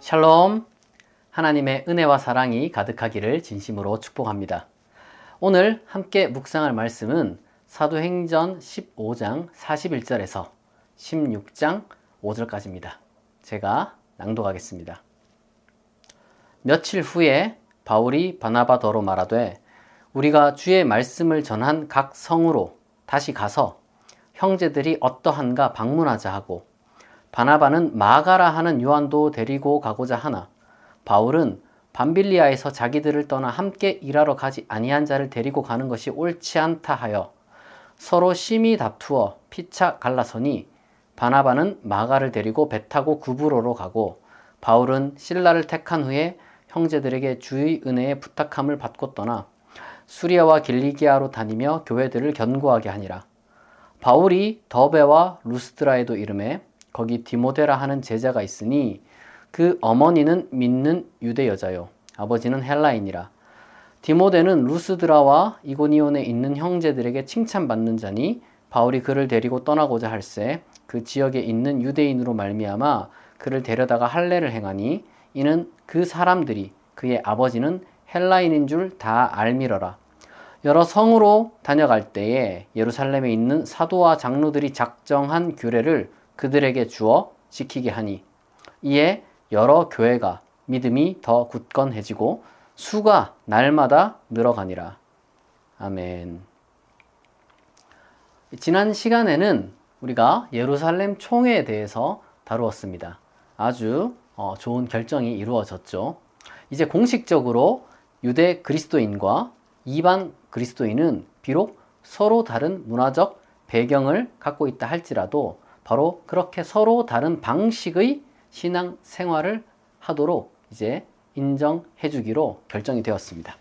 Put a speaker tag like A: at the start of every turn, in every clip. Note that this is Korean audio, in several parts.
A: 샬롬, 하나님의 은혜와 사랑이 가득하기를 진심으로 축복합니다. 오늘 함께 묵상할 말씀은 사도행전 15장 41절에서 16장 5절까지입니다. 제가 낭독하겠습니다. 며칠 후에 바울이 바나바더로 말하되 우리가 주의 말씀을 전한 각 성으로 다시 가서 형제들이 어떠한가 방문하자 하고 바나바는 마가라 하는 요한도 데리고 가고자 하나 바울은 밤빌리아에서 자기들을 떠나 함께 일하러 가지 아니한 자를 데리고 가는 것이 옳지 않다 하여 서로 심히 다투어 피차 갈라서니 바나바는 마가를 데리고 배 타고 구브로로 가고 바울은 실라를 택한 후에 형제들에게 주의 은혜에 부탁함을 받고 떠나 수리아와 길리기아로 다니며 교회들을 견고하게 하니라. 바울이 더베와 루스드라에도 이르매 거기 디모데라 하는 제자가 있으니 그 어머니는 믿는 유대 여자요 아버지는 헬라인이라. 디모데는 루스드라와 이고니온에 있는 형제들에게 칭찬받는 자니 바울이 그를 데리고 떠나고자 할새 그 지역에 있는 유대인으로 말미암아 그를 데려다가 할례를 행하니 이는 그 사람들이 그의 아버지는 헬라인인 줄 다 알미러라. 여러 성으로 다녀갈 때에 예루살렘에 있는 사도와 장로들이 작정한 규례를 그들에게 주어 지키게 하니 이에 여러 교회가 믿음이 더 굳건해지고 수가 날마다 늘어가니라. 아멘. 지난 시간에는 우리가 예루살렘 총회에 대해서 다루었습니다. 아주 좋은 결정이 이루어졌죠. 이제 공식적으로 유대 그리스도인과 이방 그리스도인은 비록 서로 다른 문화적 배경을 갖고 있다 할지라도 바로 그렇게 서로 다른 방식의 신앙 생활을 하도록 이제 인정해 주기로 결정이 되었습니다.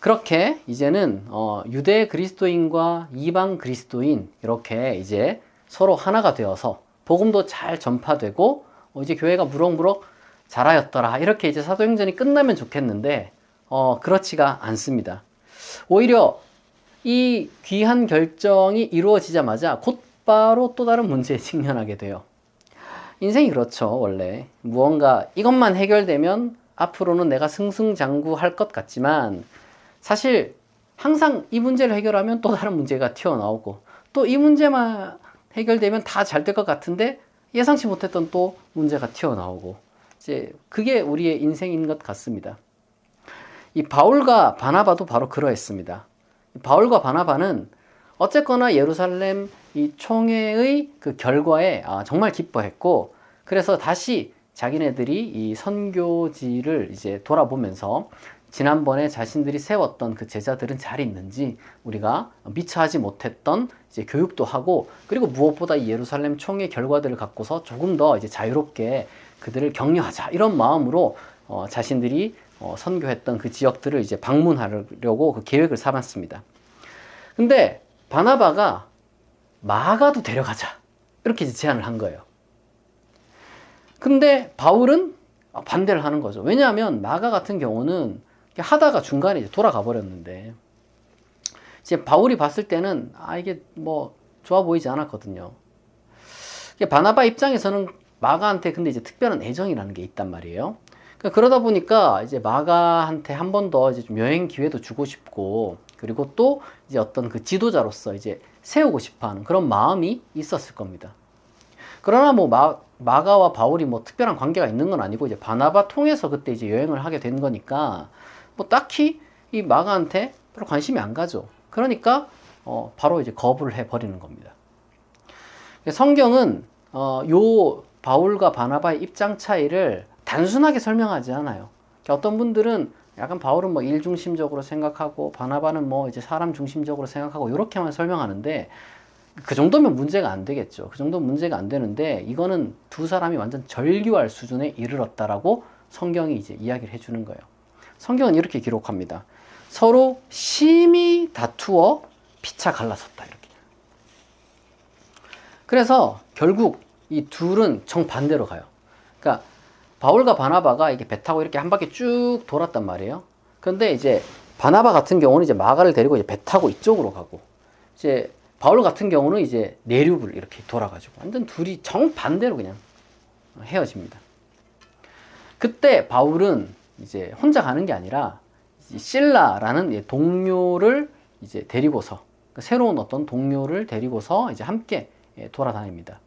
A: 그렇게 이제는 유대 그리스도인과 이방 그리스도인 이렇게 이제 서로 하나가 되어서 복음도 잘 전파되고 이제 교회가 무럭무럭 자라였더라 이렇게 이제 사도행전이 끝나면 좋겠는데 그렇지가 않습니다. 오히려 이 귀한 결정이 이루어지자마자 곧바로 또 다른 문제에 직면하게 돼요. 인생이 그렇죠. 원래 무언가 이것만 해결되면 앞으로는 내가 승승장구할 것 같지만 사실 항상 이 문제를 해결하면 또 다른 문제가 튀어나오고 또 이 문제만 해결되면 다 잘 될 것 같은데 예상치 못했던 또 문제가 튀어나오고 이제 그게 우리의 인생인 것 같습니다. 이 바울과 바나바도 바로 그러했습니다. 바울과 바나바는 어쨌거나 예루살렘 이 총회의 그 결과에 정말 기뻐했고 그래서 다시 자기네들이 이 선교지를 이제 돌아보면서 지난번에 자신들이 세웠던 그 제자들은 잘 있는지 우리가 미처 하지 못했던 이제 교육도 하고 그리고 무엇보다 이 예루살렘 총회 결과들을 갖고서 조금 더 이제 자유롭게 그들을 격려하자 이런 마음으로 자신들이 선교했던 그 지역들을 이제 방문하려고 그 계획을 삼았습니다. 근데 바나바가 마가도 데려가자 이렇게 제안을 한 거예요. 근데 바울은 반대를 하는 거죠. 왜냐하면 마가 같은 경우는 하다가 중간에 이제 돌아가 버렸는데 이제 바울이 봤을 때는 이게 뭐 좋아 보이지 않았거든요. 바나바 입장에서는 마가한테 근데 이제 특별한 애정이라는 게 있단 말이에요. 그러다 보니까 이제 마가한테 한 번 더 이제 좀 여행 기회도 주고 싶고 그리고 또 이제 어떤 그 지도자로서 이제 세우고 싶어 하는 그런 마음이 있었을 겁니다. 그러나 뭐 마가와 바울이 뭐 특별한 관계가 있는 건 아니고 이제 바나바 통해서 그때 이제 여행을 하게 된 거니까 뭐 딱히 이 마가한테 별로 관심이 안 가죠. 그러니까 바로 이제 거부를 해 버리는 겁니다. 성경은 요 바울과 바나바의 입장 차이를 단순하게 설명하지 않아요. 어떤 분들은 약간 바울은 뭐 일 중심적으로 생각하고 바나바는 뭐 이제 사람 중심적으로 생각하고 이렇게만 설명하는데 그 정도면 문제가 안 되겠죠. 그 정도면 문제가 안 되는데 이거는 두 사람이 완전 절교할 수준에 이르렀다라고 성경이 이제 이야기를 해주는 거예요. 성경은 이렇게 기록합니다. 서로 심히 다투어 피차 갈라섰다 이렇게. 그래서 결국 이 둘은 정반대로 가요. 그러니까 바울과 바나바가 이렇게 배 타고 이렇게 한 바퀴 쭉 돌았단 말이에요. 그런데 이제 바나바 같은 경우는 이제 마가를 데리고 이제 배 타고 이쪽으로 가고 이제 바울 같은 경우는 이제 내륙을 이렇게 돌아가지고 완전 둘이 정반대로 그냥 헤어집니다. 그때 바울은 이제 혼자 가는 게 아니라 실라라는 동료를 이제 데리고서, 새로운 어떤 동료를 데리고서 이제 함께 돌아다닙니다.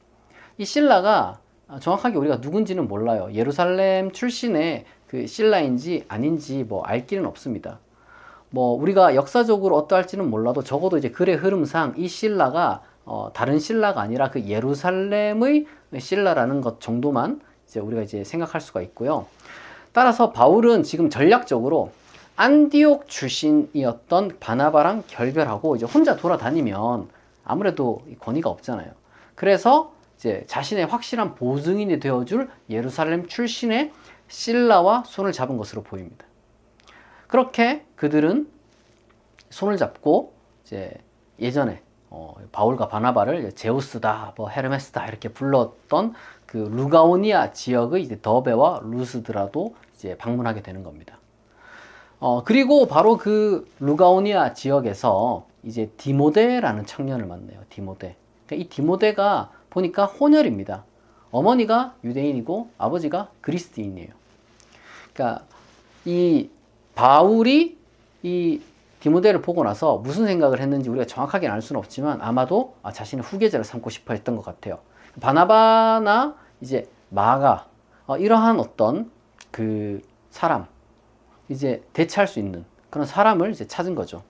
A: 이 실라가 정확하게 우리가 누군지는 몰라요. 예루살렘 출신의 그 실라인지 아닌지 뭐 알 길은 없습니다. 뭐 우리가 역사적으로 어떠할지는 몰라도 적어도 이제 글의 흐름상 이 실라가 다른 실라가 아니라 그 예루살렘의 실라라는 것 정도만 이제 우리가 이제 생각할 수가 있고요. 따라서 바울은 지금 전략적으로 안디옥 출신이었던 바나바랑 결별하고 이제 혼자 돌아다니면 아무래도 권위가 없잖아요. 그래서 이제 자신의 확실한 보증인이 되어줄 예루살렘 출신의 실라와 손을 잡은 것으로 보입니다. 그렇게 그들은 손을 잡고 이제 예전에 바울과 바나바를 제우스다, 뭐 헤르메스다 이렇게 불렀던 그 루가오니아 지역의 이제 더베와 루스드라도 이제 방문하게 되는 겁니다. 그리고 바로 그 루가오니아 지역에서 이제 디모데라는 청년을 만나요. 디모데. 그러니까 이 디모데가 보니까 혼혈입니다. 어머니가 유대인이고 아버지가 그리스도인이에요. 그러니까 이 바울이 이 디모데를 보고 나서 무슨 생각을 했는지 우리가 정확하게 알 수는 없지만 아마도 자신의 후계자를 삼고 싶어 했던 것 같아요. 바나바나 이제 마가 이러한 어떤 그 사람 이제 대체할 수 있는 그런 사람을 이제 찾은 거죠.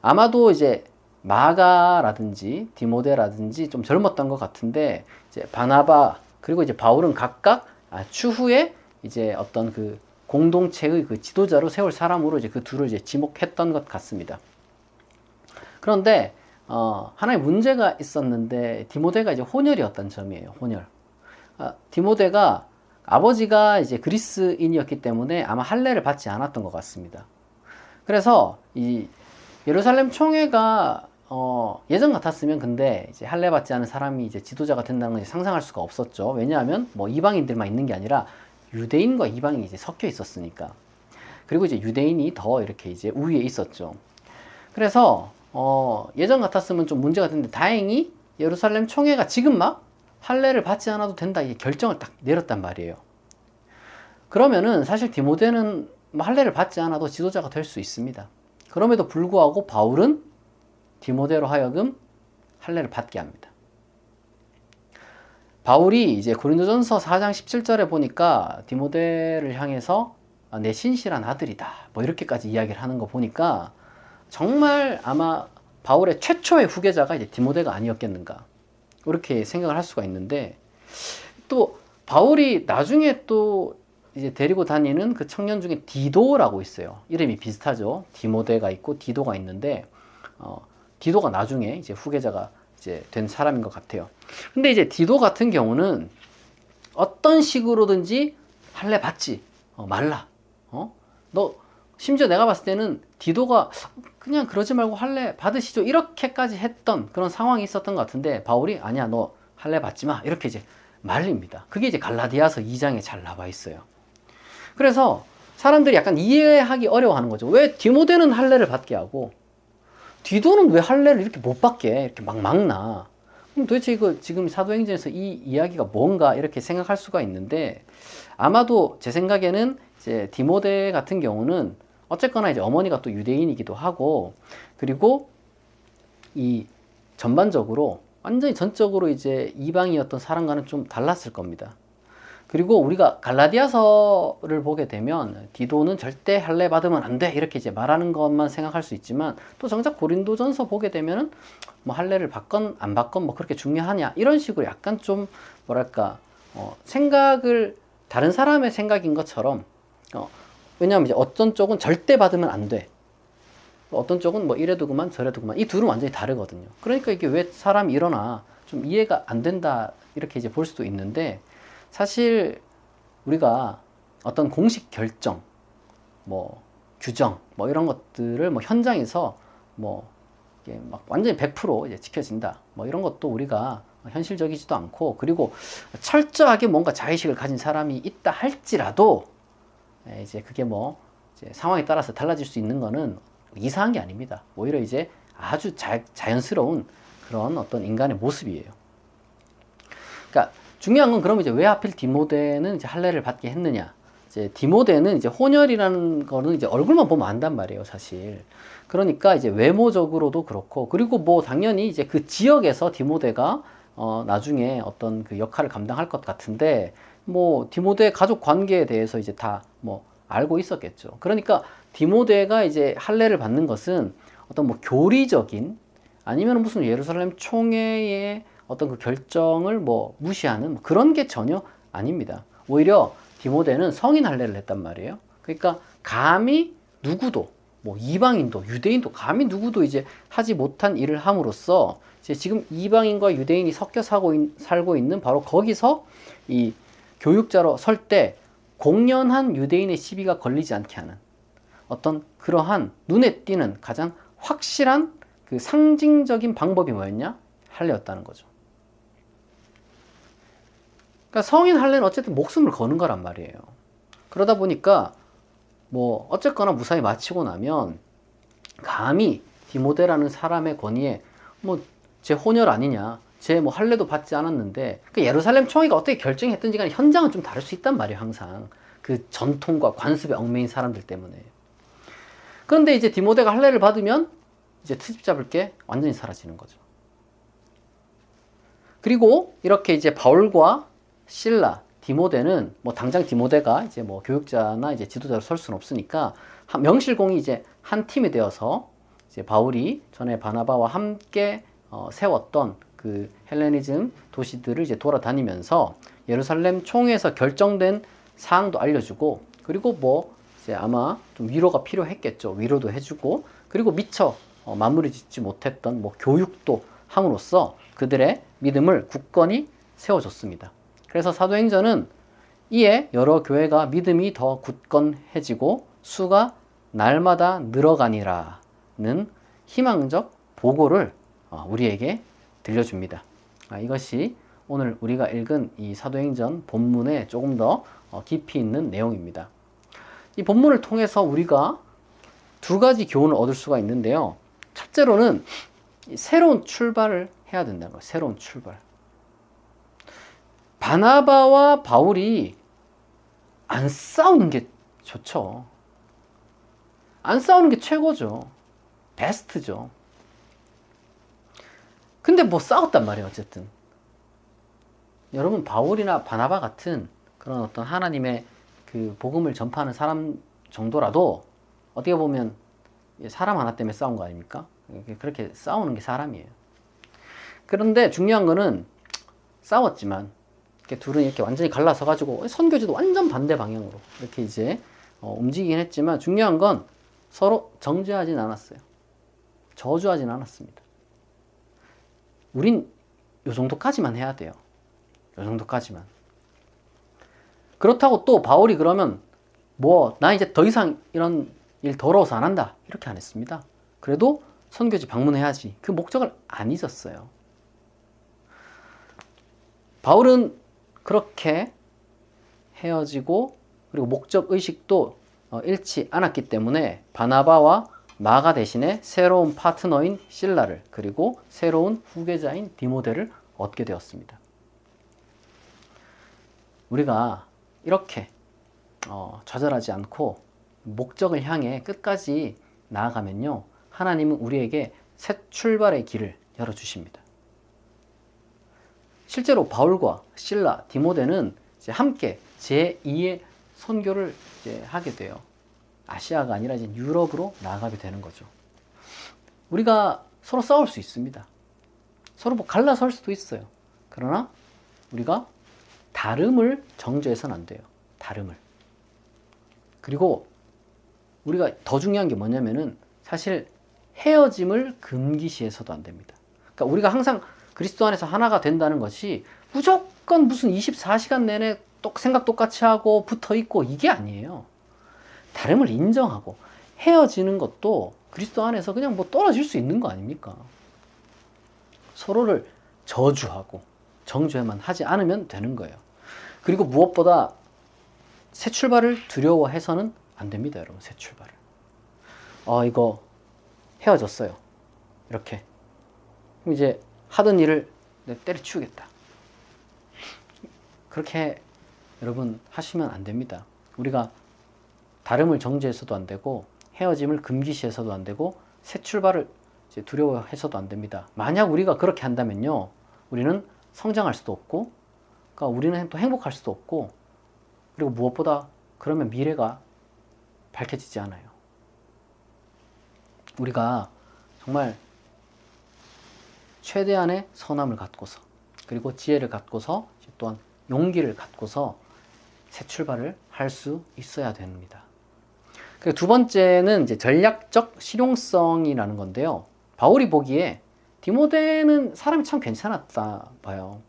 A: 아마도 이제 마가라든지 디모데라든지 좀 젊었던 것 같은데 이제 바나바 그리고 이제 바울은 각각 추후에 이제 어떤 그 공동체의 그 지도자로 세울 사람으로 이제 그 둘을 이제 지목했던 것 같습니다. 그런데 하나의 문제가 있었는데 디모데가 이제 혼혈이었던 점이에요. 혼혈. 디모데가 아버지가 이제 그리스인이었기 때문에 아마 할례를 받지 않았던 것 같습니다. 그래서 이 예루살렘 총회가 예전 같았으면 근데 이제 할례 받지 않은 사람이 이제 지도자가 된다는 건 상상할 수가 없었죠. 왜냐하면 뭐 이방인들만 있는 게 아니라 유대인과 이방인이 이제 섞여 있었으니까. 그리고 이제 유대인이 더 이렇게 이제 우위에 있었죠. 그래서 예전 같았으면 좀 문제가 됐는데 다행히 예루살렘 총회가 지금 막 할례를 받지 않아도 된다 이 결정을 딱 내렸단 말이에요. 그러면은 사실 디모데는 할례를 받지 않아도 지도자가 될 수 있습니다. 그럼에도 불구하고 바울은 디모데로 하여금 할례를 받게 합니다. 바울이 이제 고린도전서 4장 17절에 보니까 디모데를 향해서 내 신실한 아들이다 뭐 이렇게까지 이야기를 하는 거 보니까 정말 아마 바울의 최초의 후계자가 이제 디모데가 아니었겠는가 이렇게 생각을 할 수가 있는데 또 바울이 나중에 또 이제 데리고 다니는 그 청년 중에 디도라고 있어요. 이름이 비슷하죠. 디모데가 있고 디도가 있는데 디도가 나중에 이제 후계자가 이제 된 사람인 것 같아요. 근데 이제 디도 같은 경우는 어떤 식으로든지 할례 받지 말라. 너 심지어 내가 봤을 때는 디도가 그냥 그러지 말고 할례 받으시죠 이렇게까지 했던 그런 상황이 있었던 것 같은데 바울이 아니야 너 할례 받지 마 이렇게 이제 말립니다. 그게 이제 갈라디아서 2장에 잘 나와 있어요. 그래서 사람들이 약간 이해하기 어려워하는 거죠. 왜 디모데는 할례를 받게 하고 디도는 왜 할례를 이렇게 못 받게 이렇게 막 막나? 그럼 도대체 이거 지금 사도행전에서 이 이야기가 뭔가 이렇게 생각할 수가 있는데 아마도 제 생각에는 이제 디모데 같은 경우는 어쨌거나 이제 어머니가 또 유대인이기도 하고 그리고 이 전반적으로 완전히 전적으로 이제 이방이었던 사람과는 좀 달랐을 겁니다. 그리고 우리가 갈라디아서를 보게 되면 디도는 절대 할례 받으면 안 돼 이렇게 이제 말하는 것만 생각할 수 있지만 또 정작 고린도전서 보게 되면은 뭐 할례를 받건 안 받건 뭐 그렇게 중요하냐 이런 식으로 약간 좀 뭐랄까 생각을 다른 사람의 생각인 것처럼 왜냐하면 이제 어떤 쪽은 절대 받으면 안 돼. 어떤 쪽은 뭐 이래도 그만 저래도 그만 이 둘은 완전히 다르거든요. 그러니까 이게 왜 사람이 이러나 좀 이해가 안 된다 이렇게 이제 볼 수도 있는데 사실 우리가 어떤 공식 결정, 뭐 규정, 뭐 이런 것들을 뭐 현장에서 뭐 이게 막 완전히 100% 이제 지켜진다, 뭐 이런 것도 우리가 현실적이지도 않고 그리고 철저하게 뭔가 자의식을 가진 사람이 있다 할지라도 이제 그게 뭐 이제 상황에 따라서 달라질 수 있는 거는 이상한 게 아닙니다. 오히려 이제 아주 자연스러운 그런 어떤 인간의 모습이에요. 그러니까 중요한 건 그럼 이제 왜 하필 디모데는 이제 할례를 받게 했느냐? 이제 디모데는 이제 혼혈이라는 거는 이제 얼굴만 보면 안단 말이에요, 사실. 그러니까 이제 외모적으로도 그렇고, 그리고 뭐 당연히 이제 그 지역에서 디모데가 나중에 어떤 그 역할을 감당할 것 같은데, 뭐 디모데 가족 관계에 대해서 이제 다 뭐 알고 있었겠죠. 그러니까 디모데가 이제 할례를 받는 것은 어떤 뭐 교리적인 아니면 무슨 예루살렘 총회의 어떤 그 결정을 뭐 무시하는 그런 게 전혀 아닙니다. 오히려 디모데는 성인 할례를 했단 말이에요. 그러니까 감히 누구도 뭐 이방인도 유대인도 감히 누구도 이제 하지 못한 일을 함으로써 이제 지금 이방인과 유대인이 섞여 살고 있는 바로 거기서 이 교육자로 설 때 공연한 유대인의 시비가 걸리지 않게 하는 어떤 그러한 눈에 띄는 가장 확실한 그 상징적인 방법이 뭐였냐? 할례였다는 거죠. 그러니까 성인 할례는 어쨌든 목숨을 거는 거란 말이에요. 그러다 보니까 뭐 어쨌거나 무사히 마치고 나면 감히 디모데라는 사람의 권위에 뭐 제 혼혈 아니냐, 제 뭐 할례도 받지 않았는데, 그 예루살렘 총회가 어떻게 결정했든지 간에 현장은 좀 다를 수 있단 말이에요, 항상. 그 전통과 관습에 얽매인 사람들 때문에. 그런데 이제 디모데가 할례를 받으면 이제 트집 잡을 게 완전히 사라지는 거죠. 그리고 이렇게 이제 바울과 실라, 디모데는 뭐 당장 디모데가 이제 뭐 교육자나 이제 지도자로 설 수는 없으니까 명실공히 이제 한 팀이 되어서 이제 바울이 전에 바나바와 함께 세웠던 그 헬레니즘 도시들을 이제 돌아다니면서 예루살렘 총회에서 결정된 사항도 알려주고, 그리고 뭐 이제 아마 좀 위로가 필요했겠죠. 위로도 해주고, 그리고 미처 마무리 짓지 못했던 뭐 교육도 함으로써 그들의 믿음을 굳건히 세워줬습니다. 그래서 사도행전은 이에 여러 교회가 믿음이 더 굳건해지고 수가 날마다 늘어가니라는 희망적 보고를 우리에게 들려줍니다. 이것이 오늘 우리가 읽은 이 사도행전 본문에 조금 더 깊이 있는 내용입니다. 이 본문을 통해서 우리가 두 가지 교훈을 얻을 수가 있는데요. 첫째로는 새로운 출발을 해야 된다는 거예요. 새로운 출발. 바나바와 바울이 안 싸우는 게 좋죠. 안 싸우는 게 최고죠. 베스트죠. 근데 뭐 싸웠단 말이에요, 어쨌든. 여러분, 바울이나 바나바 같은 그런 어떤 하나님의 그 복음을 전파하는 사람 정도라도 어떻게 보면 사람 하나 때문에 싸운 거 아닙니까? 그렇게 싸우는 게 사람이에요. 그런데 중요한 거는 싸웠지만 이렇게 둘은 이렇게 완전히 갈라서 가지고 선교지도 완전 반대 방향으로 이렇게 이제 움직이긴 했지만 중요한 건 서로 정죄하진 않았어요. 저주하진 않았습니다. 우린 요 정도까지만 해야 돼요. 요 정도까지만. 그렇다고 또 바울이 그러면 뭐 나 이제 더 이상 이런 일 더러워서 안 한다 이렇게 안 했습니다. 그래도 선교지 방문해야지 그 목적을 안 잊었어요. 바울은 그렇게 헤어지고 그리고 목적 의식도 잃지 않았기 때문에 바나바와 마가 대신에 새로운 파트너인 실라를 그리고 새로운 후계자인 디모데를 얻게 되었습니다. 우리가 이렇게 좌절하지 않고 목적을 향해 끝까지 나아가면요, 하나님은 우리에게 새 출발의 길을 열어주십니다. 실제로 바울과 실라, 디모데는 이제 함께 제2의 선교를 이제 하게 돼요. 아시아가 아니라 이제 유럽으로 나아가게 되는 거죠. 우리가 서로 싸울 수 있습니다. 서로 뭐 갈라설 수도 있어요. 그러나 우리가 다름을 정죄해서는 안 돼요. 다름을. 그리고 우리가 더 중요한 게 뭐냐면은 사실 헤어짐을 금기시해서도 안 됩니다. 그러니까 우리가 항상 그리스도 안에서 하나가 된다는 것이 무조건 무슨 24시간 내내 생각 똑같이 하고 붙어 있고 이게 아니에요. 다름을 인정하고 헤어지는 것도 그리스도 안에서 그냥 뭐 떨어질 수 있는 거 아닙니까? 서로를 저주하고 정죄만 하지 않으면 되는 거예요. 그리고 무엇보다 새 출발을 두려워해서는 안 됩니다, 여러분. 새 출발을. 이거 헤어졌어요. 이렇게. 그럼 이제 하던 일을 때려치우겠다. 그렇게 여러분 하시면 안 됩니다. 우리가 다름을 정죄해서도 안 되고 헤어짐을 금기시해서도 안 되고 새 출발을 이제 두려워해서도 안 됩니다. 만약 우리가 그렇게 한다면요, 우리는 성장할 수도 없고, 그러니까 우리는 또 행복할 수도 없고, 그리고 무엇보다 그러면 미래가 밝혀지지 않아요. 우리가 정말 최대한의 선함을 갖고서, 그리고 지혜를 갖고서, 또한 용기를 갖고서 새 출발을 할 수 있어야 됩니다. 그리고 두 번째는 이제 전략적 실용성이라는 건데요. 바울이 보기에 디모데는 사람이 참 괜찮았다 봐요.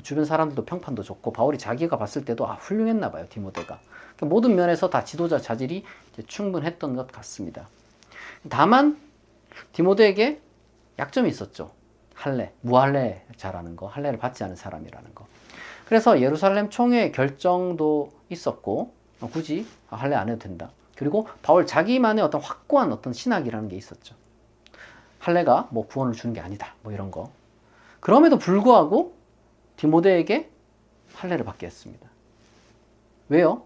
A: 주변 사람들도 평판도 좋고, 바울이 자기가 봤을 때도 훌륭했나 봐요, 디모데가. 그러니까 모든 면에서 다 지도자 자질이 이제 충분했던 것 같습니다. 다만 디모데에게 약점이 있었죠. 무할례 잘하는 거, 할례를 받지 않은 사람이라는 거. 그래서 예루살렘 총회 결정도 있었고, 굳이 할례 안 해도 된다. 그리고 바울 자기만의 어떤 확고한 어떤 신학이라는 게 있었죠. 할례가 뭐 구원을 주는 게 아니다, 뭐 이런 거. 그럼에도 불구하고 디모데에게 할례를 받게 했습니다. 왜요?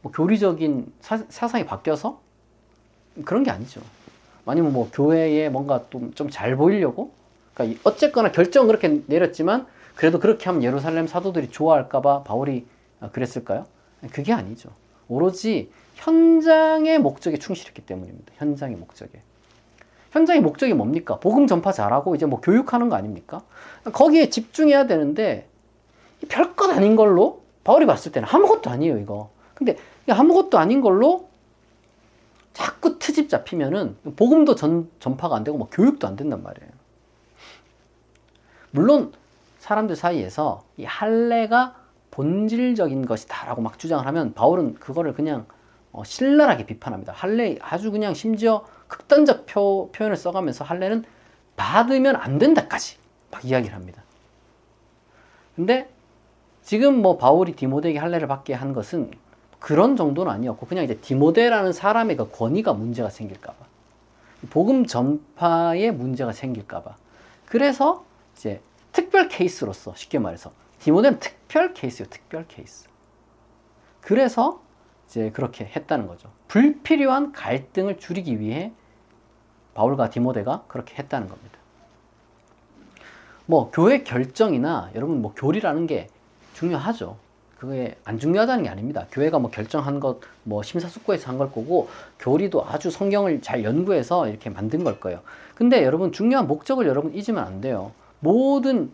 A: 뭐 교리적인 사상이 바뀌어서? 그런 게 아니죠. 아니면 뭐 교회에 뭔가 좀 잘 보이려고? 그러니까 어쨌거나 결정은 그렇게 내렸지만 그래도 그렇게 하면 예루살렘 사도들이 좋아할까봐 바울이 그랬을까요? 그게 아니죠. 오로지 현장의 목적에 충실했기 때문입니다. 현장의 목적에. 현장의 목적이 뭡니까? 복음 전파 잘하고 이제 뭐 교육하는 거 아닙니까? 거기에 집중해야 되는데 별것 아닌 걸로 바울이 봤을 때는 아무것도 아니에요, 이거. 근데 아무것도 아닌 걸로 자꾸 트집 잡히면은 복음도 전파가 안 되고 뭐 교육도 안 된단 말이에요. 물론 사람들 사이에서 이 할례가 본질적인 것이다라고 막 주장을 하면 바울은 그거를 그냥 신랄하게 비판합니다. 할례 아주 그냥 심지어 극단적 표현을 써가면서 할례는 받으면 안 된다까지 막 이야기를 합니다. 근데 지금 뭐 바울이 디모데에게 할례를 받게 한 것은 그런 정도는 아니었고, 그냥 이제 디모데라는 사람의 그 권위가 문제가 생길까봐, 복음 전파에 문제가 생길까봐, 그래서 이제 특별 케이스로서, 쉽게 말해서 디모데는 특별 케이스예요, 특별 케이스. 그래서 이제 그렇게 했다는 거죠. 불필요한 갈등을 줄이기 위해 바울과 디모데가 그렇게 했다는 겁니다. 뭐 교회 결정이나 여러분 뭐 교리라는 게 중요하죠. 그게 안 중요하다는 게 아닙니다. 교회가 뭐 결정한 것, 뭐 심사숙고해서 한 걸 거고, 교리도 아주 성경을 잘 연구해서 이렇게 만든 걸 거예요. 근데 여러분 중요한 목적을 여러분 잊으면 안 돼요. 모든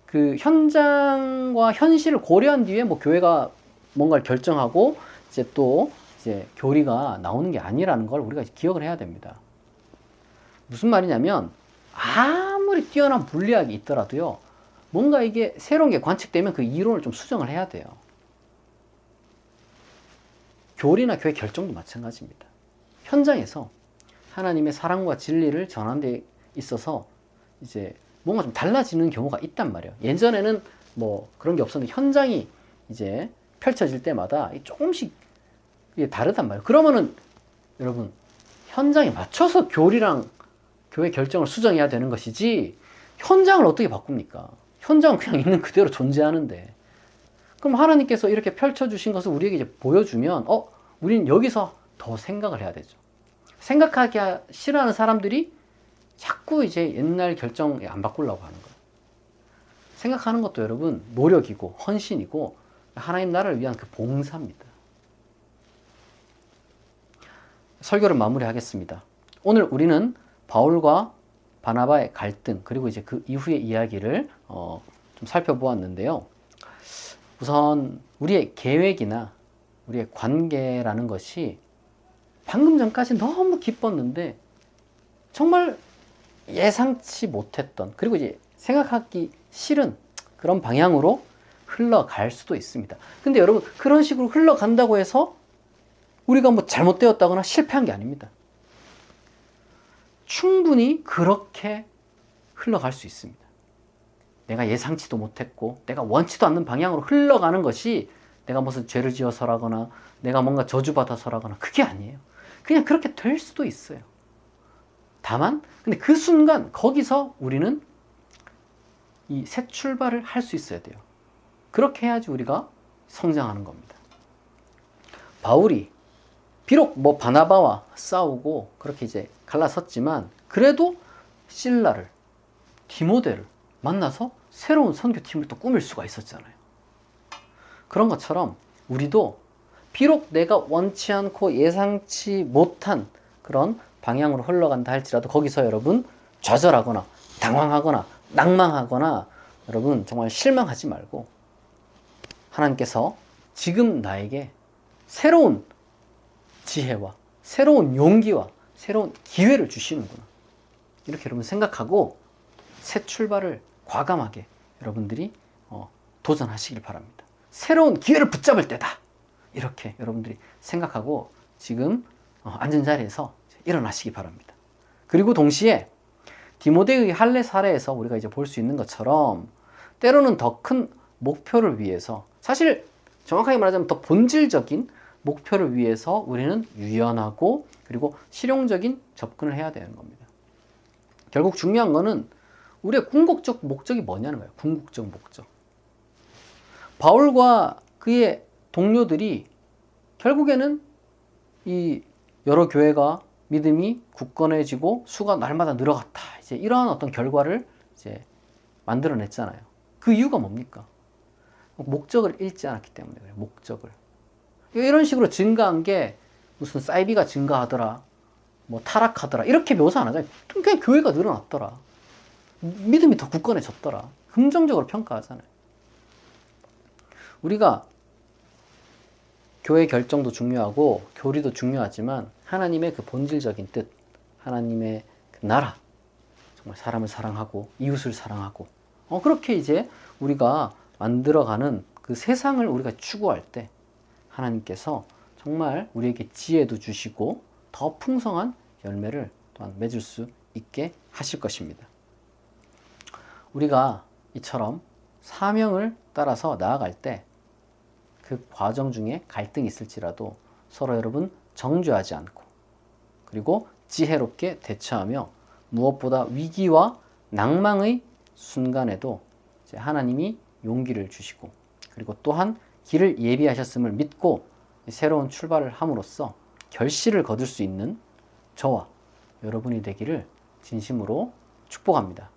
A: 그 현장과 현실을 고려한 뒤에 뭐 교회가 뭔가를 결정하고 이제 또 이제 교리가 나오는 게 아니라는 걸 우리가 기억을 해야 됩니다. 무슨 말이냐면 아무리 뛰어난 물리학이 있더라도요, 뭔가 이게 새로운 게 관측되면 그 이론을 좀 수정을 해야 돼요. 교리나 교회 결정도 마찬가지입니다. 현장에서 하나님의 사랑과 진리를 전하는 데 있어서 이제 뭔가 좀 달라지는 경우가 있단 말이에요. 예전에는 뭐 그런 게 없었는데 현장이 이제 펼쳐질 때마다 조금씩 이게 다르단 말이에요. 그러면은 여러분 현장에 맞춰서 교리랑 교회 결정을 수정해야 되는 것이지, 현장을 어떻게 바꿉니까? 현장은 그냥 있는 그대로 존재하는데. 그럼 하나님께서 이렇게 펼쳐주신 것을 우리에게 이제 보여주면, 우리는 여기서 더 생각을 해야 되죠. 생각하기 싫어하는 사람들이 자꾸 이제 옛날 결정 안 바꾸려고 하는 거예요. 생각하는 것도 여러분 노력이고 헌신이고 하나님 나라를 위한 그 봉사입니다. 설교를 마무리하겠습니다. 오늘 우리는 바울과 바나바의 갈등, 그리고 이제 그 이후의 이야기를 좀 살펴보았는데요. 우선 우리의 계획이나 우리의 관계라는 것이 방금 전까지 너무 기뻤는데 정말 예상치 못했던, 그리고 이제 생각하기 싫은 그런 방향으로 흘러갈 수도 있습니다. 근데 여러분 그런 식으로 흘러간다고 해서 우리가 뭐 잘못되었다거나 실패한 게 아닙니다. 충분히 그렇게 흘러갈 수 있습니다. 내가 예상치도 못했고 내가 원치도 않는 방향으로 흘러가는 것이 내가 무슨 죄를 지어서라거나 내가 뭔가 저주받아서라거나 그게 아니에요. 그냥 그렇게 될 수도 있어요. 다만 근데 그 순간 거기서 우리는 이 새 출발을 할 수 있어야 돼요. 그렇게 해야지 우리가 성장하는 겁니다. 바울이 비록 뭐 바나바와 싸우고 그렇게 이제 갈라섰지만 그래도 실라를, 디모데를 만나서 새로운 선교팀을 또 꾸밀 수가 있었잖아요. 그런 것처럼 우리도 비록 내가 원치 않고 예상치 못한 그런 방향으로 흘러간다 할지라도 거기서 여러분 좌절하거나 당황하거나 낭망하거나 여러분 정말 실망하지 말고 하나님께서 지금 나에게 새로운 지혜와 새로운 용기와 새로운 기회를 주시는구나. 이렇게 여러분 생각하고 새 출발을 과감하게 여러분들이 도전하시길 바랍니다. 새로운 기회를 붙잡을 때다. 이렇게 여러분들이 생각하고 지금 앉은 자리에서 일어나시기 바랍니다. 그리고 동시에 디모데의 할례 사례에서 우리가 이제 볼 수 있는 것처럼 때로는 더 큰 목표를 위해서, 사실 정확하게 말하자면 더 본질적인 목표를 위해서 우리는 유연하고 그리고 실용적인 접근을 해야 되는 겁니다. 결국 중요한 거는 우리의 궁극적 목적이 뭐냐는 거예요. 궁극적 목적. 바울과 그의 동료들이 결국에는 이 여러 교회가 믿음이 굳건해지고 수가 날마다 늘어갔다. 이제 이러한 어떤 결과를 이제 만들어냈잖아요. 그 이유가 뭡니까? 목적을 잃지 않았기 때문에 그래요. 목적을. 이런 식으로 증가한 게 무슨 사이비가 증가하더라, 뭐 타락하더라 이렇게 묘사 안 하잖아요. 그냥 교회가 늘어났더라. 믿음이 더 굳건해졌더라. 긍정적으로 평가하잖아요. 우리가 교회 결정도 중요하고 교리도 중요하지만 하나님의 그 본질적인 뜻, 하나님의 그 나라, 정말 사람을 사랑하고 이웃을 사랑하고 그렇게 이제 우리가 만들어가는 그 세상을 우리가 추구할 때 하나님께서 정말 우리에게 지혜도 주시고 더 풍성한 열매를 또한 맺을 수 있게 하실 것입니다. 우리가 이처럼 사명을 따라서 나아갈 때 그 과정 중에 갈등이 있을지라도 서로 여러분 정죄하지 않고 그리고 지혜롭게 대처하며 무엇보다 위기와 낭망의 순간에도 이제 하나님이 용기를 주시고 그리고 또한 길을 예비하셨음을 믿고 새로운 출발을 함으로써 결실을 거둘 수 있는 저와 여러분이 되기를 진심으로 축복합니다.